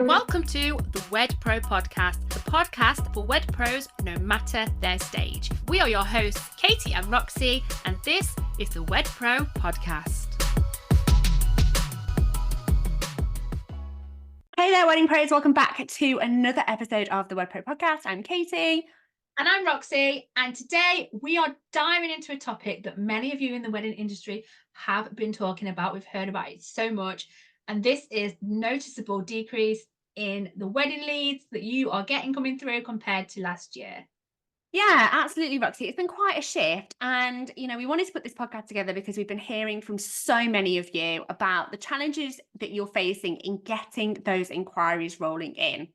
Welcome to the WedPro Podcast, the podcast for Wed Pros no matter their stage. We are your hosts, Katie and Roxy, and this is the WedPro Podcast. Hey there, wedding pros. Welcome back to another episode of the WedPro Podcast. I'm Katie. And I'm Roxy. And today we are diving into a topic that many of you in the wedding industry have been talking about. We've heard about it so much. And this is noticeable decrease in the wedding leads that you are getting coming through compared to last year. Yeah, absolutely, Roxy. It's been quite a shift. And, we wanted to put this podcast together because we've been hearing from so many of you about the challenges that you're facing in getting those inquiries rolling in.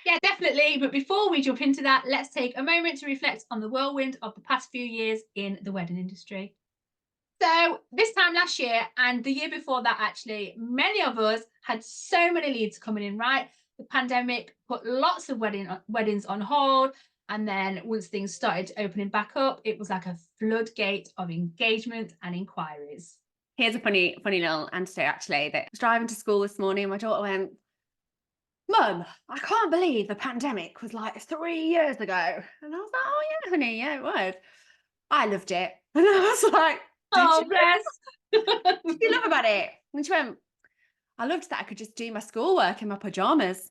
Yeah, definitely. But before we jump into that, let's take a moment to reflect on the whirlwind of the past few years in the wedding industry. So this time last year and the year before that, actually, many of us had so many leads coming in, right? The pandemic put lots of weddings on hold. And then once things started opening back up, it was like a floodgate of engagement and inquiries. Here's a funny little anecdote, actually, that I was driving to school this morning and my daughter went, "Mum, I can't believe the pandemic was like 3 years ago." And I was like, "Oh yeah, honey, yeah, it was. I loved it." And I was like, "Oh, bless." What did you love about it? And she went, "I loved that I could just do my schoolwork in my pajamas."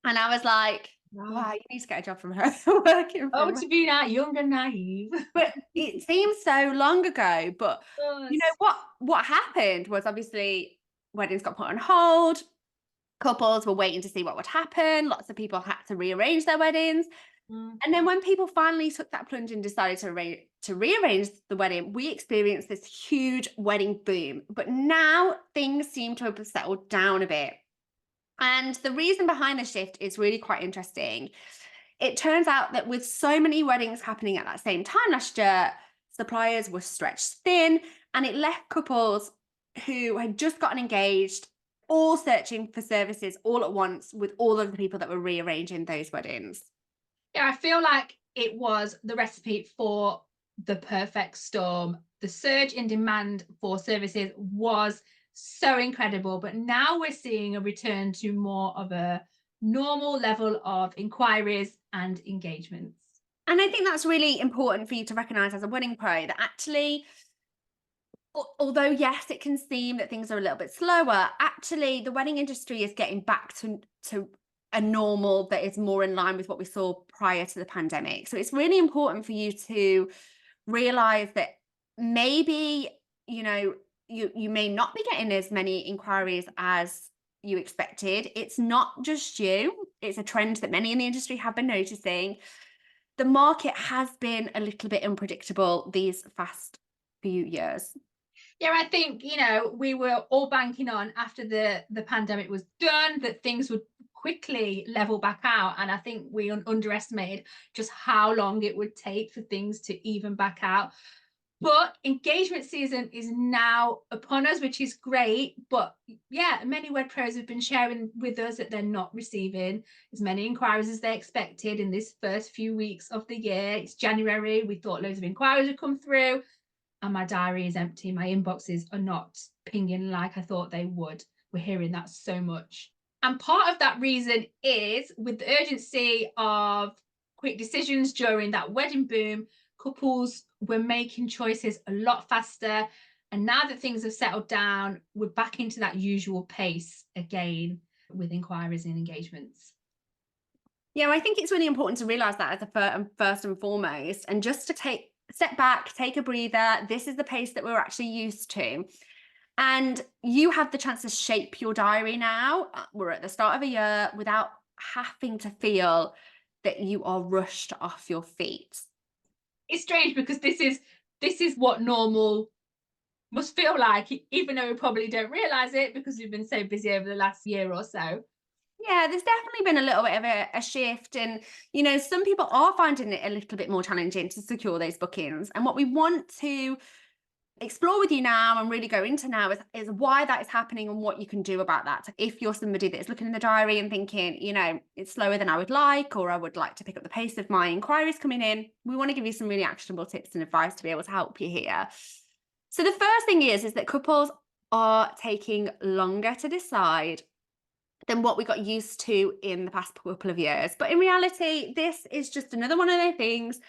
And I was like, wow, you need to get a job from her. Working from to be that young and naive. But it seems so long ago. But you know what happened was, obviously weddings got put on hold. Couples were waiting to see what would happen. Lots of people had to rearrange their weddings. And then when people finally took that plunge and decided to rearrange the wedding, we experienced this huge wedding boom. But now things seem to have settled down a bit. And the reason behind the shift is really quite interesting. It turns out that with so many weddings happening at that same time last year, suppliers were stretched thin, and it left couples who had just gotten engaged all searching for services all at once with all of the people that were rearranging those weddings. Yeah, I feel like it was the recipe for the perfect storm. The surge in demand for services was so incredible, but now we're seeing a return to more of a normal level of inquiries and engagements. And I think that's really important for you to recognize as a wedding pro, that actually, although yes, it can seem that things are a little bit slower, actually the wedding industry is getting back to a normal that is more in line with what we saw prior to the pandemic. So it's really important for you to realize that maybe, you may not be getting as many inquiries as you expected. It's not just you. It's a trend that many in the industry have been noticing. The market has been a little bit unpredictable these past few years. Yeah, I think, we were all banking on, after the pandemic was done, that things would quickly level back out. And I think we underestimated just how long it would take for things to even back out. But engagement season is now upon us, which is great. But yeah, many wed pros have been sharing with us that they're not receiving as many inquiries as they expected in this first few weeks of the year. It's January. We thought loads of inquiries would come through, and my diary is empty. My inboxes are not pinging like I thought they would. We're hearing that so much. And part of that reason is, with the urgency of quick decisions during that wedding boom, couples were making choices a lot faster. And now that things have settled down, we're back into that usual pace again with inquiries and engagements. Yeah, I think it's really important to realize that as a first and foremost, and just to step back, take a breather. This is the pace that we're actually used to. And you have the chance to shape your diary now. We're at the start of a year without having to feel that you are rushed off your feet. It's strange because this is what normal must feel like, even though we probably don't realize it because we've been so busy over the last year or so. Yeah, there's definitely been a little bit of a shift, and some people are finding it a little bit more challenging to secure those bookings. And what we want to explore with you now and really go into now is why that is happening and what you can do about that. So if you're somebody that is looking in the diary and thinking, it's slower than I would like, or I would like to pick up the pace of my inquiries coming in, we want to give you some really actionable tips and advice to be able to help you here. So the first thing is that couples are taking longer to decide than what we got used to in the past couple of years. But in reality, this is just another one of those things.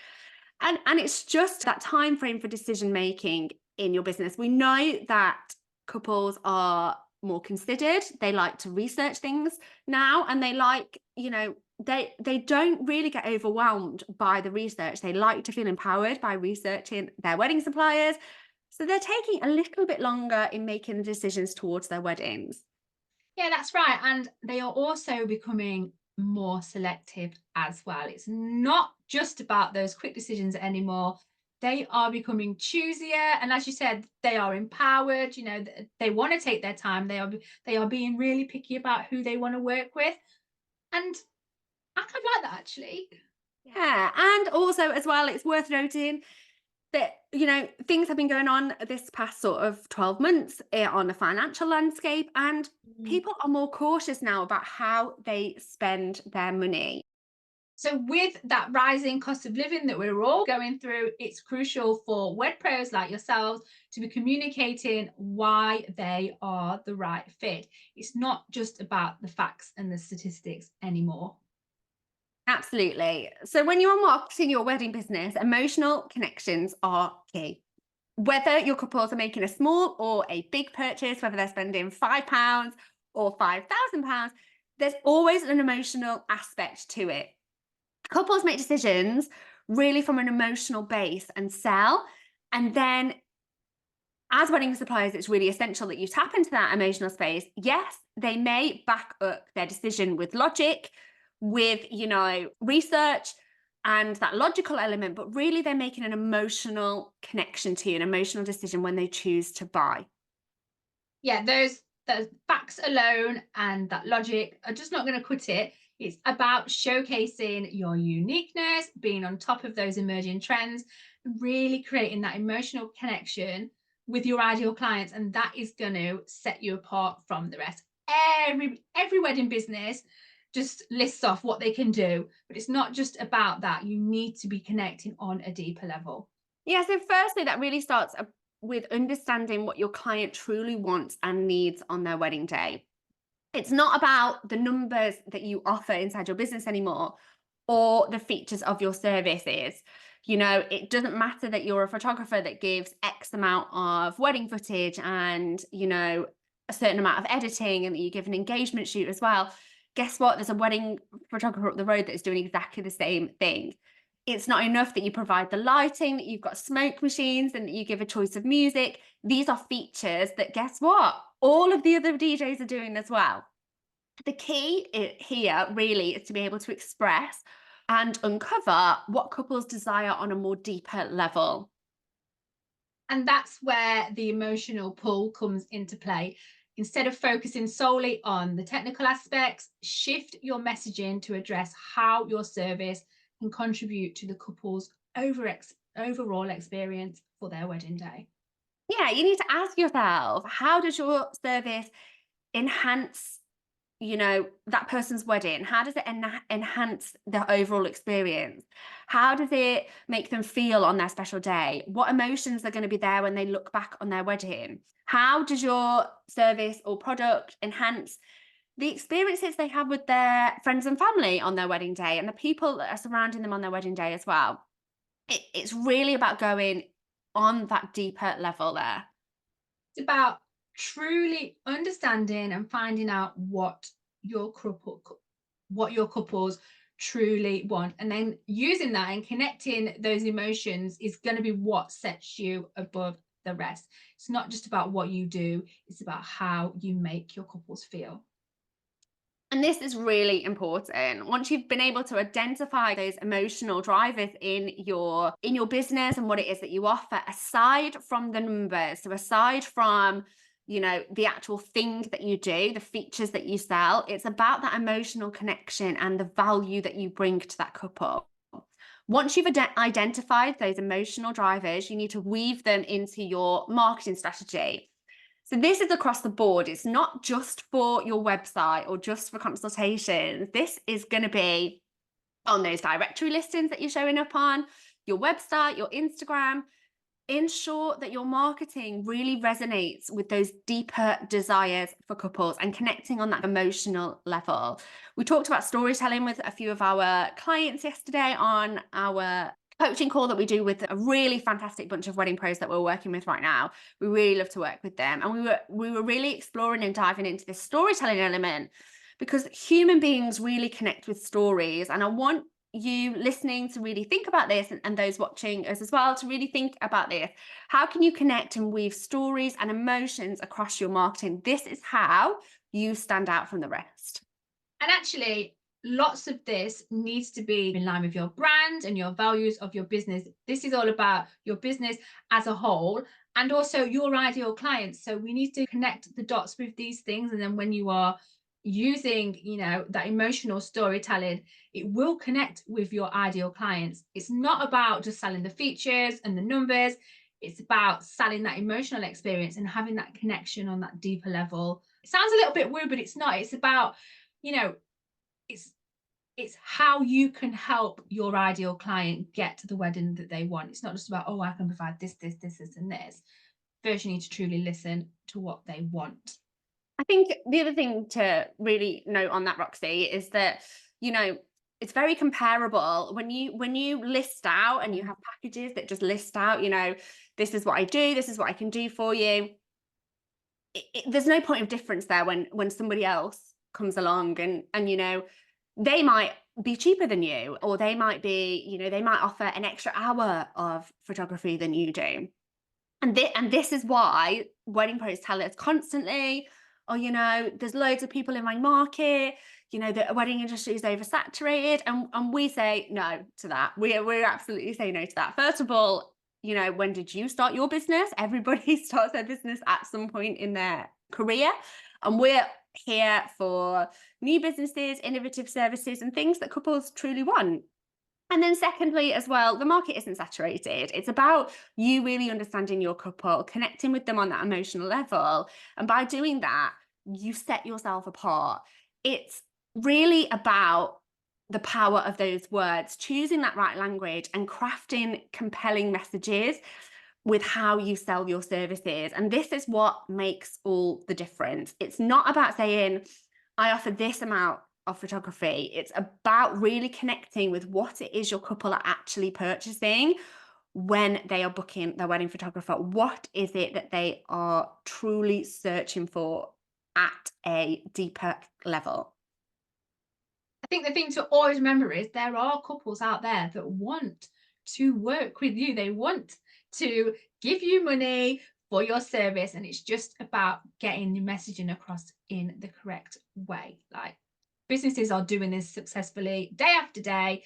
And it's just that time frame for decision making in your business. We know that couples are more considered. They like to research things now, and they like, they don't really get overwhelmed by the research. They like to feel empowered by researching their wedding suppliers. So they're taking a little bit longer in making the decisions towards their weddings. Yeah, that's right. And they are also becoming more selective as well. It's not just about those quick decisions anymore. They are becoming choosier, and as you said, they are empowered. They want to take their time. They are being really picky about who they want to work with, and I kind of like that, actually. Yeah, and also as well, it's worth noting that, things have been going on this past sort of 12 months on the financial landscape, and people are more cautious now about how they spend their money. So with that rising cost of living that we're all going through, it's crucial for WedPros like yourselves to be communicating why they are the right fit. It's not just about the facts and the statistics anymore. Absolutely. So when you're marketing your wedding business, emotional connections are key. Whether your couples are making a small or a big purchase, whether they're spending £5 or £5,000, there's always an emotional aspect to it. Couples make decisions really from an emotional base and sell. And then as wedding suppliers, it's really essential that you tap into that emotional space. Yes, they may back up their decision with logic, with, research and that logical element, but really they're making an emotional connection to you, an emotional decision when they choose to buy. Yeah, those facts alone and that logic are just not going to cut it. It's about showcasing your uniqueness, being on top of those emerging trends, really creating that emotional connection with your ideal clients, and that is going to set you apart from the rest. Every wedding business just lists off what they can do, but it's not just about that. You need to be connecting on a deeper level. Yeah, so firstly, that really starts with understanding what your client truly wants and needs on their wedding day. It's not about the numbers that you offer inside your business anymore, or the features of your services. It doesn't matter that you're a photographer that gives X amount of wedding footage and, a certain amount of editing, and that you give an engagement shoot as well. Guess what? There's a wedding photographer up the road that is doing exactly the same thing. It's not enough that you provide the lighting, that you've got smoke machines, and that you give a choice of music. These are features that, guess what? All of the other DJs are doing as well. The key here really is to be able to express and uncover what couples desire on a more deeper level. And that's where the emotional pull comes into play. Instead of focusing solely on the technical aspects, shift your messaging to address how your service can contribute to the couple's overall experience for their wedding day. Yeah, you need to ask yourself, how does your service enhance, that person's wedding? How does it enhance their overall experience? How does it make them feel on their special day? What emotions are going to be there when they look back on their wedding? How does your service or product enhance the experiences they have with their friends and family on their wedding day, and the people that are surrounding them on their wedding day as well? It's really about going on that deeper level there. It's about truly understanding and finding out what your couples truly want, and then using that and connecting those emotions is going to be what sets you above the rest. It's not just about what you do, it's about how you make your couples feel. And this is really important. Once you've been able to identify those emotional drivers in your business and what it is that you offer, aside from the numbers, so aside from, the actual thing that you do, the features that you sell, it's about that emotional connection and the value that you bring to that couple. Once you've identified those emotional drivers, you need to weave them into your marketing strategy. So this is across the board. It's not just for your website or just for consultations. This is going to be on those directory listings that you're showing up on, your website, your Instagram. ensure that your marketing really resonates with those deeper desires for couples and connecting on that emotional level. We talked about storytelling with a few of our clients yesterday on our coaching call that we do with a really fantastic bunch of wedding pros that we're working with right now. We really love to work with them, and we were really exploring and diving into this storytelling element, because human beings really connect with stories. And I want you listening to really think about this, and those watching us as well to really think about this. How can you connect and weave stories and emotions across your marketing? This is how you stand out from the rest. And actually, lots of this needs to be in line with your brand and your values of your business. This is all about your business as a whole and also your ideal clients. So we need to connect the dots with these things. And then when you are using, that emotional storytelling, it will connect with your ideal clients. It's not about just selling the features and the numbers. It's about selling that emotional experience and having that connection on that deeper level. It sounds a little bit weird, but it's not. It's about, it's how you can help your ideal client get to the wedding that they want. It's not just about, I can provide this, and this. First, you need to truly listen to what they want. I think the other thing to really note on that, Roxy, is that, it's very comparable when you list out and you have packages that just list out, this is what I do, this is what I can do for you. There's no point of difference there when somebody else comes along and they might be cheaper than you, or they might be, they might offer an extra hour of photography than you do. And this is why wedding pros tell us constantly, there's loads of people in my market, the wedding industry is oversaturated. And we say no to that. We absolutely say no to that. First of all, when did you start your business? Everybody starts their business at some point in their career. And we're here for new businesses, innovative services, and things that couples truly want. And then secondly, as well, the market isn't saturated. It's about you really understanding your couple, connecting with them on that emotional level. And by doing that, you set yourself apart. It's really about the power of those words, choosing that right language and crafting compelling messages with how you sell your services. And this is what makes all the difference. It's not about saying, I offer this amount of photography. It's about really connecting with what it is your couple are actually purchasing when they are booking their wedding photographer. What is it that they are truly searching for at a deeper level? I think the thing to always remember is there are couples out there that want to work with you. They want to give you money for your service, and it's just about getting your messaging across in the correct way. Like, businesses are doing this successfully day after day,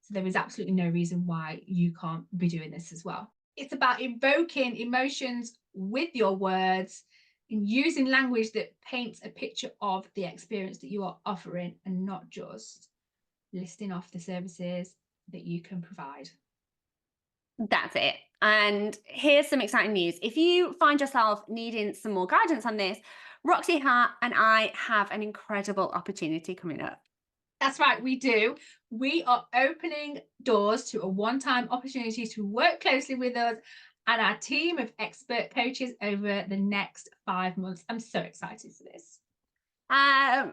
so there is absolutely no reason why you can't be doing this as well. It's about evoking emotions with your words and using language that paints a picture of the experience that you are offering, and not just listing off the services that you can provide. That's it. And here's some exciting news. If you find yourself needing some more guidance on this, Roxy and I have an incredible opportunity coming up. That's right, we do. We are opening doors to a one-time opportunity to work closely with us and our team of expert coaches over the next 5 months. I'm so excited for this.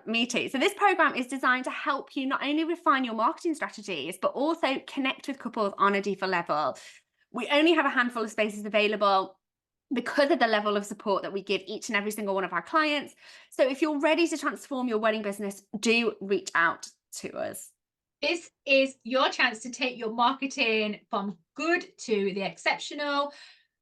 Me too. So this program is designed to help you not only refine your marketing strategies, but also connect with couples on a deeper level. We only have a handful of spaces available because of the level of support that we give each and every single one of our clients. So if you're ready to transform your wedding business, do reach out to us. This is your chance to take your marketing from good to the exceptional,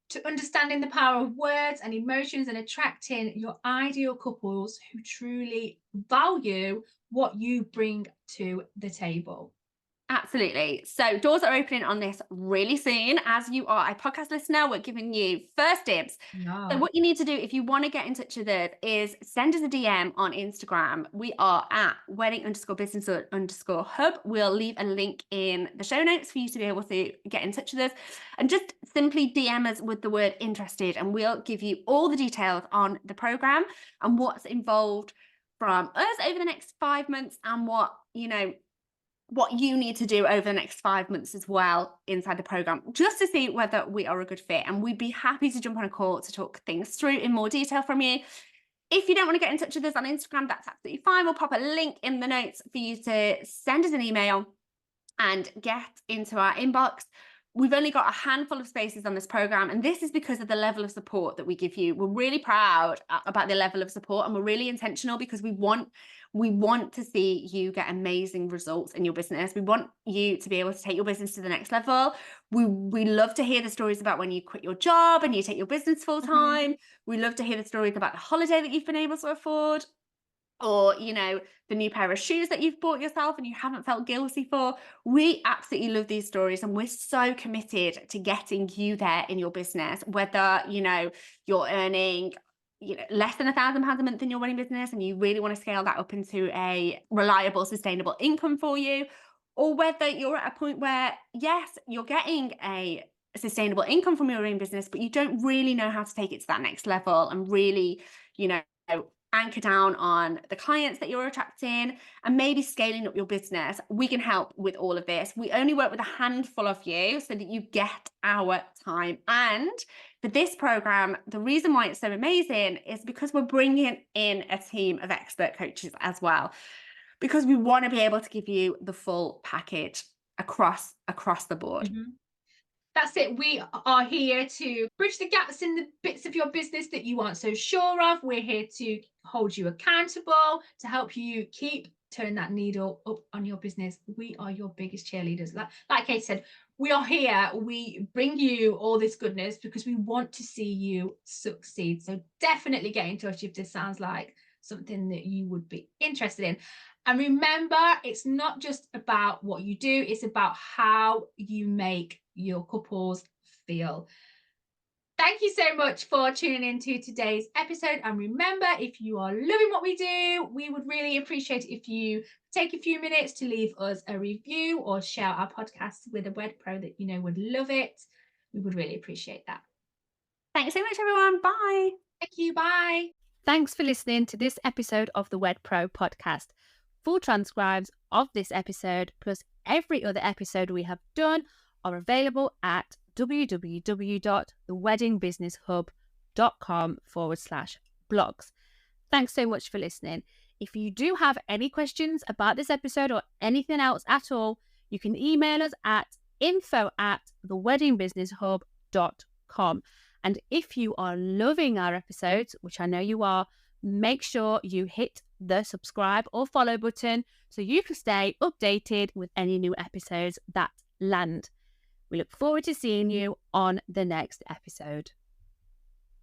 to understanding the power of words and emotions and attracting your ideal couples who truly value what you bring to the table. Absolutely. So doors are opening on this really soon. As you are a podcast listener, we're giving you first dibs. Yeah. So what you need to do if you want to get in touch with us is send us a DM on Instagram. We are at wedding_business_hub. We'll leave a link in the show notes for you to be able to get in touch with us, and just simply DM us with the word interested, and we'll give you all the details on the program and what's involved from us over the next 5 months, and what, what you need to do over the next 5 months as well inside the program, just to see whether we are a good fit. And we'd be happy to jump on a call to talk things through in more detail from you. If you don't want to get in touch with us on Instagram, that's absolutely fine. We'll pop a link in the notes for you to send us an email and get into our inbox. We've only got a handful of spaces on this program, and this is because of the level of support that we give you. We're really proud about the level of support, and we're really intentional because we want to see you get amazing results in your business. We want you to be able to take your business to the next level. We love to hear the stories about when you quit your job and you take your business full time. We love to hear the stories about the holiday that you've been able to afford, or, you know, the new pair of shoes that you've bought yourself and you haven't felt guilty for. We absolutely love these stories, and we're so committed to getting you there in your business, whether, you know, you're earning, you know, less than £1,000 a month in your wedding business and you really want to scale that up into a reliable, sustainable income for you, or whether you're at a point where, yes, you're getting a sustainable income from your own business, but you don't really know how to take it to that next level and really, you know, anchor down on the clients that you're attracting and maybe scaling up your business. We can help with all of this. We only work with a handful of you so that you get our time. And for this program, the reason why it's so amazing is because we're bringing in a team of expert coaches as well, because we want to be able to give you the full package across the board. That's it. We are here to bridge the gaps in the bits of your business that you aren't so sure of. We're here to hold you accountable, to help you keep turning that needle up on your business. We are your biggest cheerleaders. Like Kate said, we are here. We bring you all this goodness because we want to see you succeed. So definitely get in touch if this sounds like something that you would be interested in. And remember, it's not just about what you do, it's about how you make your couples feel. Thank you so much for tuning into today's episode. And remember, if you are loving what we do, we would really appreciate it if you take a few minutes to leave us a review or share our podcast with a WedPro that you know would love it. We would really appreciate that. Thanks so much, everyone. Bye. Thank you. Bye. Thanks for listening to this episode of the WedPro Podcast. Full transcripts of this episode, plus every other episode we have done, are available at www.theweddingbusinesshub.com/blogs. Thanks so much for listening. If you do have any questions about this episode or anything else at all, you can email us at info@theweddingbusinesshub.com. And if you are loving our episodes, which I know you are, make sure you hit the subscribe or follow button so you can stay updated with any new episodes that land. We look forward to seeing you on the next episode.